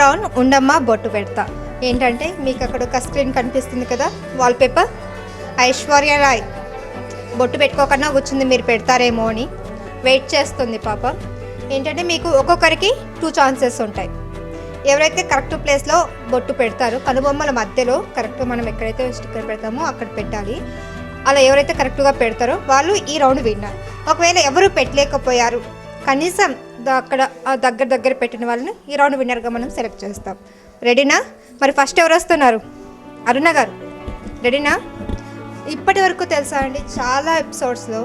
Round ఉండమ్మా బొట్టు పెడతా. ఏంటంటే మీకు అక్కడ ఒక స్క్రీన్ కనిపిస్తుంది కదా, వాల్పేపర్. ఐశ్వర్య రాయ్ బొట్టు పెట్టుకోకుండా కూర్చుంది, మీరు పెడతారేమో అని వెయిట్ చేస్తుంది పాప. ఏంటంటే మీకు ఒక్కొక్కరికి 2 ఛాన్సెస్ ఉంటాయి. ఎవరైతే కరెక్ట్ ప్లేస్లో బొట్టు పెడతారో, కనుబొమ్మల మధ్యలో కరెక్ట్ మనం ఎక్కడైతే స్టిక్కర్ పెడతామో అక్కడ పెట్టాలి. అలా ఎవరైతే కరెక్ట్గా పెడతారో వాళ్ళు ఈ రౌండ్ విన్నారు. ఒకవేళ ఎవరు పెట్టలేకపోయారు, కనీసం అక్కడ దగ్గర పెట్టిన వాళ్ళని ఈ రౌండ్ విన్నర్గా మనం సెలెక్ట్ చేస్తాం. రెడీనా? మరి ఫస్ట్ ఎవరు వస్తున్నారు? అరుణ గారు రెడీనా? ఇప్పటి వరకు తెలుసా అండి, చాలా ఎపిసోడ్స్లో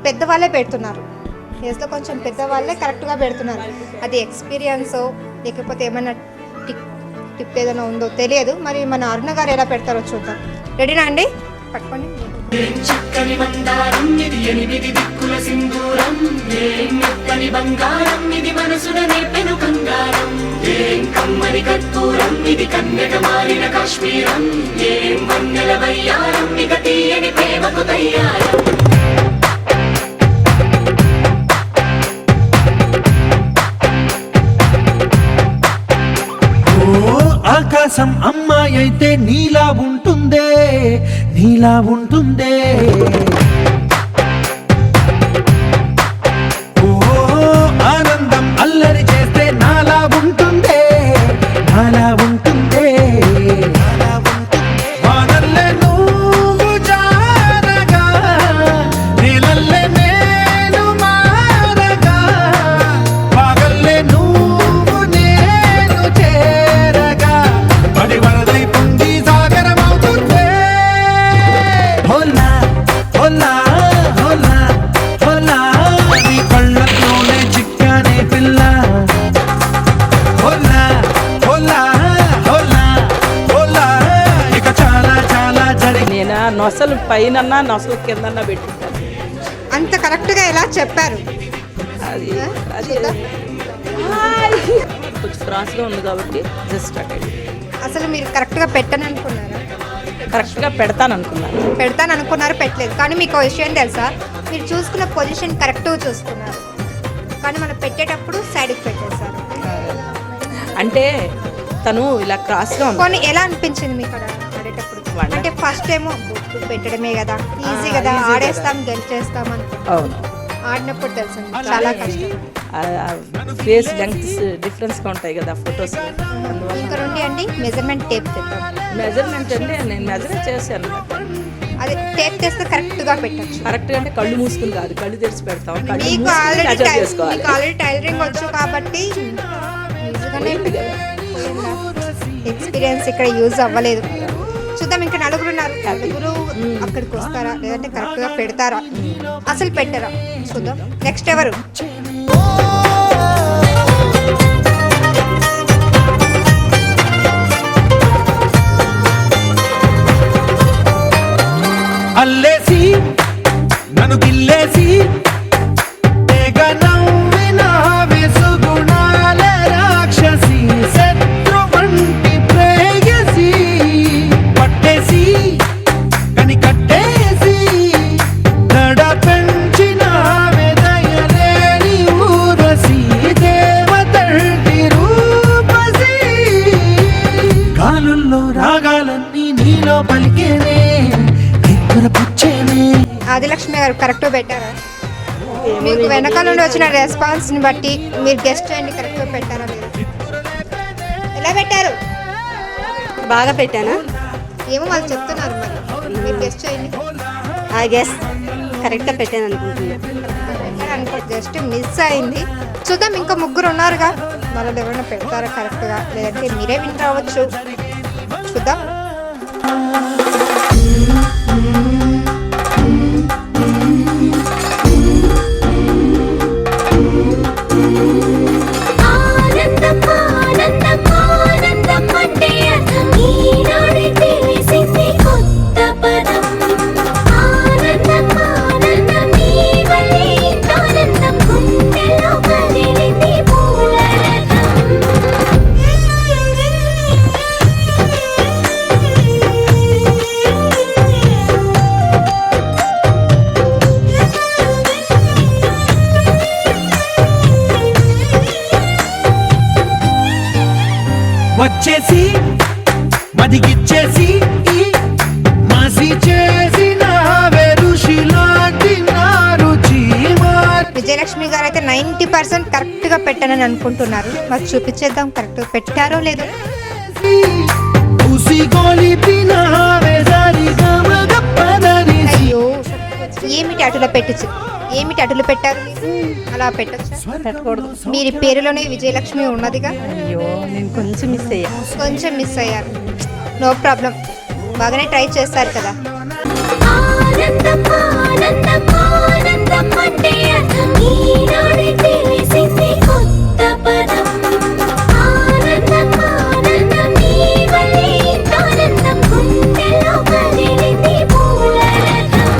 పెద్దవాళ్ళే పెడుతున్నారు. ఫేస్లో కొంచెం పెద్దవాళ్ళే కరెక్ట్గా పెడుతున్నారు. అది ఎక్స్పీరియన్సో లేకపోతే ఏమైనా టిప్ ఏదైనా ఉందో తెలియదు. మరి మన అరుణ గారు ఎలా పెడతారో చూద్దాం. రెడీనా అండి? పట్టుకోండి. చక్కని మందారం ఇది 8 దిక్కుల సింధూరం, ఏం మెత్తని బంగారం ఇది మనసున నేపెను కంగారం, ఏం కమ్మని కర్పూరం ఇది కన్యక మారిన కాశ్మీరం, ఏం వన్నెల వయ్యారం ఇక తీయని ప్రేమకు తయ్యారం. ఆకాశం అమ్మాయి అయితే నీలా ఉంటుందే, నీలా ఉంటుందే. ఓ ఆనందం అల్లరి చేస్తే నాలా ఉంటుందే, నాలా ఉంటుందే. వానల్లే నువ్వు జారగా, నీలల్లే నేను మారగా, పగల్లే నువ్వు నేను చేరగా, పడి వరదై పొంగి సాగరమవుతుందే. హోలా హోలా హోలా హోలా, నీ కళ్ళతోనే చిక్కానే పిల్ల. హోలా హోలా హోలా హోలా, ఇక చాలా చాలా జరిగి. నేను నొసలు పైన నొసలు కిందన్నా పెట్టుకుంటాను. అంత కరెక్ట్గా ఎలా చెప్పారు? అది అది కొంచెం క్రాస్గా ఉంది కాబట్టి జస్ట్ అక్కడ అసలు మీరు కరెక్ట్గా పెట్టను అనుకున్నారా? కరెక్ట్గా పెడతాను అనుకున్నాను. పెడతాను అనుకున్నారు, పెట్టలేదు. కానీ మీకు విషయం తెలుసా, మీరు చూసుకున్న పొజిషన్ కరెక్ట్గా చూసుకున్నారు, కానీ మనం పెట్టేటప్పుడు సైడ్కి పెట్టేశారు. అంటే తను ఇలా క్రాస్గా ఉంది. కొన్ని ఎలా అనిపించింది మీకు అక్కడ ఆడేటప్పుడు? అంటే ఫస్ట్ ఏమో బొట్టు పెట్టడమే కదా, ఈజీ కదా, easy ఆడేస్తాం గెలిచేస్తాం అనుకుంటాం. అవును, ఆడినప్పుడు తెలిసింది చాలా కష్టం. ఫేస్ లెంగ్త్స్ డిఫరెన్స్గా ఉంటాయి కదా ఫొటోస్. అందువల్ల ఇంకా నుండి అండి మెజర్మెంట్ టేప్ తెద్దాం. మెజర్మెంట్ అంటే నేను మెజర్ చేశాను. అదే టేప్ తెస్తే కరెక్ట్గా పెట్టచ్చు. కరెక్ట్గా అంటే కళ్ళు మూసుకుని కాదు, కళ్ళు తెరిచి పెడతాం. కళ్ళు మీకు మూసుకుని ఆల్రెడీ measure చేసుకోవాలి. మీకు ఆల్రెడీ టైలరింగ్ వచ్చు కాబట్టి ఈజీగానే ఎక్స్పీరియన్స్ ఇక్కడ యూజ్ అవ్వలేదు. చూద్దాం, ఇంకా నలుగురు ఉన్నారు. నలుగురు అక్కడికి వస్తారా లేదంటే కరెక్ట్గా పెడతారా, అసలు పెట్టరా చూద్దాం. నెక్స్ట్ ఎవరు? అల్లేసి నన్ను గిల్లేసి తెగ నవ్విన వెసుగుణాల రాక్షసి, శత్రు వంటి ప్రేయసి, పట్టేసి కని కట్టేసి దడ పెంచిన వెదయలేని ఊరసి, దేవతంటి రూపసి, గాలుల్లో రాగాలన్నీ నీలో పలికేనే, ఆదిలక్ష్మి గారు కరెక్ట్గా పెట్టారా? మీకు వెనకాల నుండి వచ్చిన రెస్పాన్స్ని బట్టి మీరు గెస్ట్ చేయండి, కరెక్ట్గా పెట్టారా మీరు? ఎలా పెట్టారు? బాగా పెట్టానా? ఏమో వాళ్ళు చెప్తున్నారు, మరి మీరు గెస్ట్ చేయండి. ఐ గెస్ కరెక్ట్గా పెట్టాను అనుకుంటున్నా. అనుకో, జస్ట్ మిస్ అయింది. చూద్దాం, ఇంకా ముగ్గురు ఉన్నారుగా, వాళ్ళు ఎవరైనా పెడతారా కరెక్ట్గా, లేదంటే మీరే విన్ రావచ్చు. చూద్దాం. అల్లేసి మదిగిచ్చేసి మాసి చేసిన ఋషిలాంటి నా రుచి విజయలక్ష్మి గారు అయితే 90% కరెక్ట్గా పెట్టానని అనుకుంటున్నారు. మరి చూపించేద్దాం కరెక్ట్గా పెట్టారో లేదో. అయ్యో ఏమిటి అటులో పెట్టచ్చు, ఏమిటి అటులో పెట్టారు మీరు? అలా పెట్టచ్చు, పెట్టకూడదు. మీరు పేరులోనే విజయలక్ష్మి ఉన్నదిగా. అయ్యో నేను కొంచెం మిస్ అయ్యా. కొంచెం మిస్ అయ్యారు, నో ప్రాబ్లం. బాగానే ట్రై చేస్తారు కదా. ఆనందం ఆనందం ఆనందం అంటే అర్థం ఈనాడే తెలిసింది కొత్త పదం. ఆనందం ఆనందం నీ వల్లే ఆనందం గుండెలో కదిలింది పూలరథం.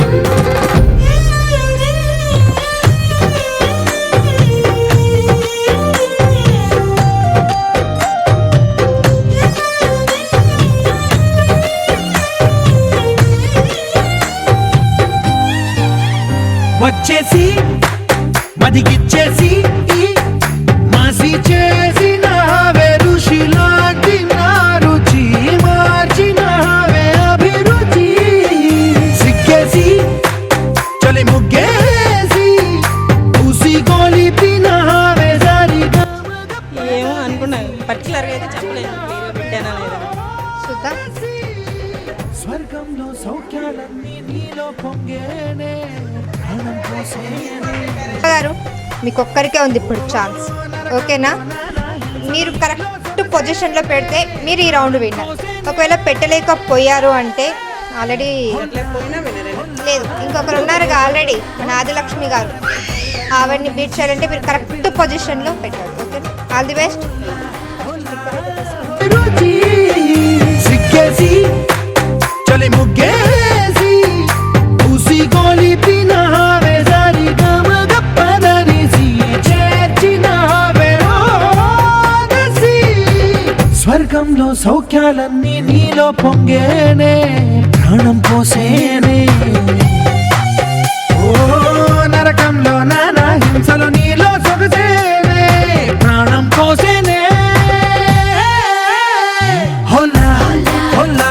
వచ్చేసి మదిగిచ్చేసి మాసి చేసిన ఋషిలాంటి నా రుచి మార్చిన అభిరుచి సిక్కేసి చలి ముగ్గేసి ఉసి గోలిపిన సరిగా ఏమో అనుకున్నా, పర్టికులర్గా అయితే చెప్పలేను పేరు పెట్టానా లేదా. చూద్దాం. స్వర్గంలో సౌఖ్యాలన్నీ నీలో పొంగేనే ప్రాణం పోసేనే. గారు మీకు ఒక్కరికే ఉంది ఇప్పుడు ఛాన్స్, ఓకేనా? మీరు కరెక్ట్ పొజిషన్లో పెడితే మీరు ఈ రౌండ్ విన్నారు. ఒకవేళ పెట్టలేకపోయారు అంటే ఆల్రెడీ పోయినా వినరేనా? లేదు, ఇంకొకరు ఉన్నారుగా ఆల్రెడీ, మన ఆదిలక్ష్మి గారు. ఆవిడని బీట్ చేయాలంటే మీరు కరెక్ట్ పొజిషన్లో పెట్టారు. Okay, all the best. రుచి సిక్కేసి చలి ముగ్గేసి ఉసి గోలిపిన సరిగా మగప్పదనిసి చేర్చిన స్వర్గంలో సౌఖ్యాలన్నీ నీలో పొంగేనే ప్రాణం పోసేనే. ఓ నరకంలో నానా హింసలు నీలో సొగసేనే ప్రాణం పోసేనే. హోలా హోలా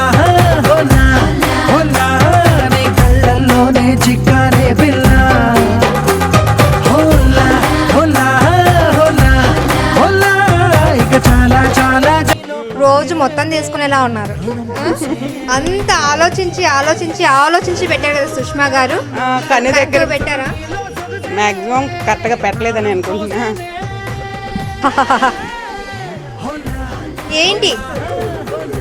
హోలా హోలా నీ కళ్ళల్లోనే చిక్కారే పిల్ల. హోలా హోలా హోలా హోలా ఇక చాలా చాలా రోజు మొత్తం తీసుకునేలా ఉన్నారు. అంత ఆలోచించి ఆలోచించి ఆలోచించి పెట్టారు కదా సుష్మా గారు. కన్ను దగ్గర కరెక్ట్గా పెట్టారా? మ్యాక్సిమం కరెక్ట్గా పెట్టలేదని అనుకుంటున్నా. ఏంటి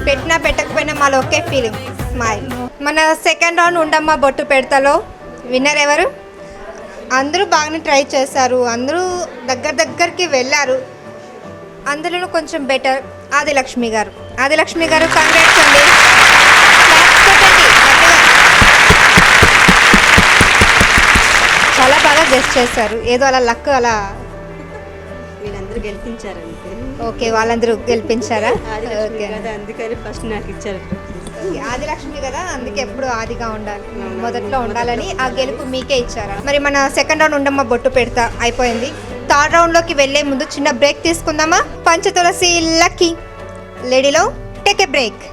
పెట్టినా పెట్టకపోయినా మాలో ఒకే ఫీలింగ్, స్మైల్. మన సెకండ్ రౌండ్ ఉండమ్మా బొట్టు పెడతలో విన్నర్ ఎవరు? అందరూ బాగానే ట్రై చేశారు, అందరూ దగ్గరికి వెళ్ళారు. అందులోనూ కొంచెం బెటర్ ఆదిలక్ష్మి గారు. ఆదిలక్ష్మి గారు కంగ్రాట్స్ అండి. Claps కొట్టండి గట్టిగా. చాలా బాగా గెస్ట్ చేశారు, ఏదో అలా లక్ అలా. వీళ్ళందరూ గెలిపించారంటే ఓకే, వాళ్ళందరూ గెలిపించారా? ఓకే, కదా అందుకని ఫస్ట్ నాకు ఇచ్చారు. ఆదిలక్ష్మి కదా, అందుకే ఎప్పుడు ఆదిగా ఉండాలి, మొదట్లో ఉండాలని ఆ గెలుపు మీకే ఇచ్చారా? మరి మన సెకండ్ రౌండ్ ఉండమ్మా బొట్టు పెడతా అయిపోయింది. థర్డ్ రౌండ్లోకి వెళ్లే ముందు చిన్న బ్రేక్ తీసుకుందామా? పంచతులసి లక్కీ లేడీలో టేక్ ఏ బ్రేక్.